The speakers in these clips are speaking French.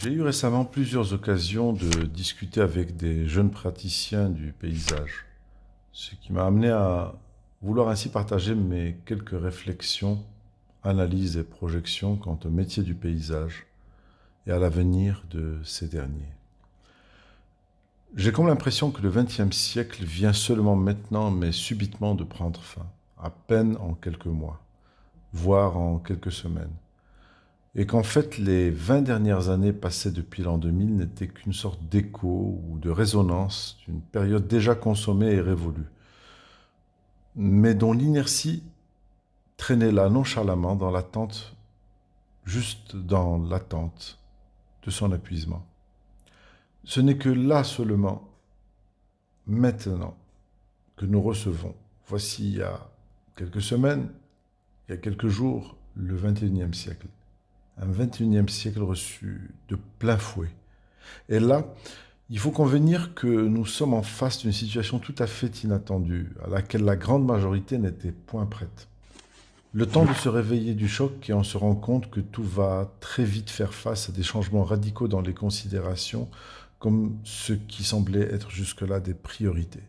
J'ai eu récemment plusieurs occasions de discuter avec des jeunes praticiens du paysage, ce qui m'a amené à vouloir ainsi partager mes quelques réflexions, analyses et projections quant au métier du paysage et à l'avenir de ces derniers. J'ai comme l'impression que le XXe siècle vient seulement maintenant, mais subitement, de prendre fin, à peine en quelques mois, voire en quelques semaines. Et qu'en fait, les 20 dernières années passées depuis l'an 2000 n'étaient qu'une sorte d'écho ou de résonance d'une période déjà consommée et révolue, mais dont l'inertie traînait là nonchalamment dans l'attente, juste dans l'attente de son épuisement. Ce n'est que là seulement, maintenant, que nous recevons, voici il y a quelques semaines, il y a quelques jours, le 21e siècle. Un 21e siècle reçu de plein fouet. Et là, il faut convenir que nous sommes en face d'une situation tout à fait inattendue, à laquelle la grande majorité n'était point prête. Le temps de se réveiller du choc et on se rend compte que tout va très vite faire face à des changements radicaux dans les considérations, comme ce qui semblait être jusque-là des priorités.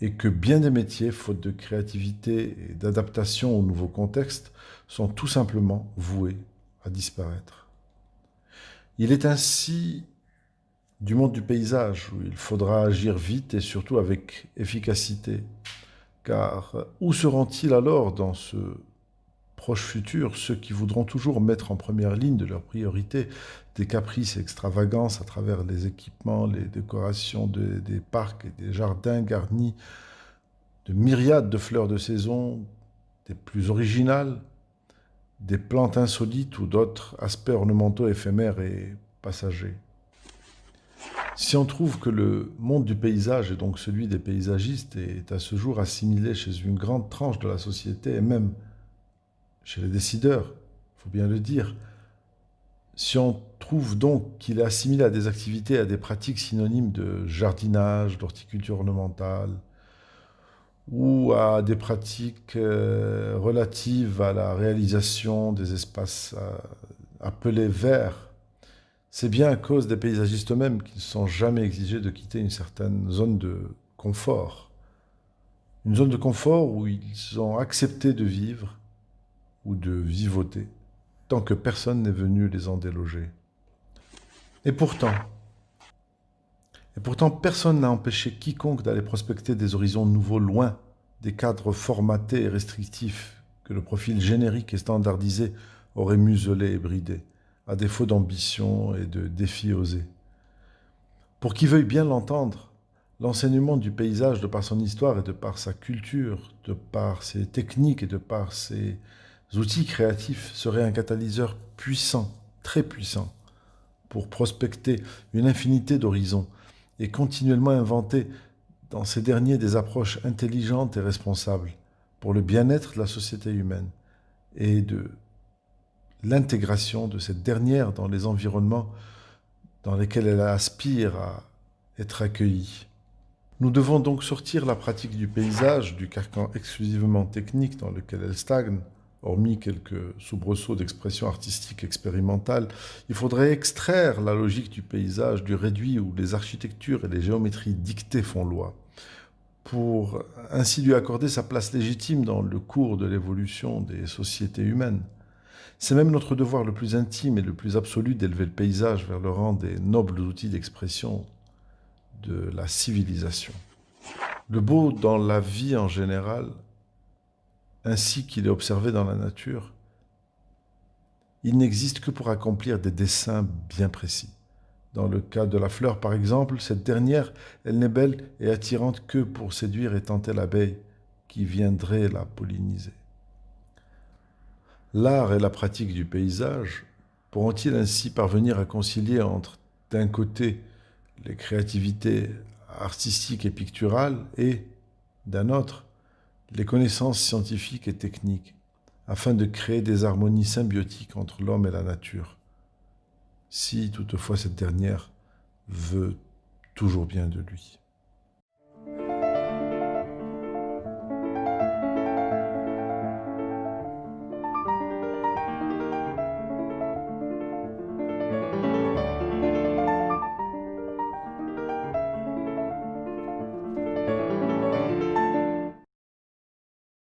Et que bien des métiers, faute de créativité et d'adaptation au nouveau contexte, sont tout simplement voués à disparaître. Il est ainsi du monde du paysage où il faudra agir vite et surtout avec efficacité. Car où seront-ils alors dans ce proche futur ceux qui voudront toujours mettre en première ligne de leurs priorités des caprices et extravagances à travers les équipements, les décorations des parcs et des jardins garnis de myriades de fleurs de saison, des plus originales, des plantes insolites ou d'autres aspects ornementaux éphémères et passagers. Si on trouve que le monde du paysage, et donc celui des paysagistes, est à ce jour assimilé chez une grande tranche de la société, et même chez les décideurs, il faut bien le dire, si on trouve donc qu'il est assimilé à des activités, à des pratiques synonymes de jardinage, d'horticulture ornementale, ou à des pratiques relatives à la réalisation des espaces appelés verts, c'est bien à cause des paysagistes eux-mêmes qui ne sont jamais exigés de quitter une certaine zone de confort. Une zone de confort où ils ont accepté de vivre ou de vivoter, tant que personne n'est venu les en déloger. Et pourtant, personne n'a empêché quiconque d'aller prospecter des horizons nouveaux loin des cadres formatés et restrictifs que le profil générique et standardisé aurait muselé et bridé, à défaut d'ambition et de défis osés. Pour qui veuille bien l'entendre, l'enseignement du paysage de par son histoire et de par sa culture, de par ses techniques et de par ses outils créatifs serait un catalyseur puissant, très puissant, pour prospecter une infinité d'horizons et continuellement inventer dans ces derniers des approches intelligentes et responsables pour le bien-être de la société humaine et de l'intégration de cette dernière dans les environnements dans lesquels elle aspire à être accueillie. Nous devons donc sortir la pratique du paysage du carcan exclusivement technique dans lequel elle stagne, hormis quelques soubresauts d'expression artistique expérimentale. Il faudrait extraire la logique du paysage, du réduit où les architectures et les géométries dictées font loi, pour ainsi lui accorder sa place légitime dans le cours de l'évolution des sociétés humaines. C'est même notre devoir le plus intime et le plus absolu d'élever le paysage vers le rang des nobles outils d'expression de la civilisation. Le beau dans la vie en général, ainsi qu'il est observé dans la nature, il n'existe que pour accomplir des desseins bien précis. Dans le cas de la fleur, par exemple, cette dernière, elle n'est belle et attirante que pour séduire et tenter l'abeille qui viendrait la polliniser. L'art et la pratique du paysage pourront-ils ainsi parvenir à concilier entre, d'un côté, les créativités artistiques et picturales et, d'un autre, les connaissances scientifiques et techniques, afin de créer des harmonies symbiotiques entre l'homme et la nature, si toutefois cette dernière veut toujours bien de lui.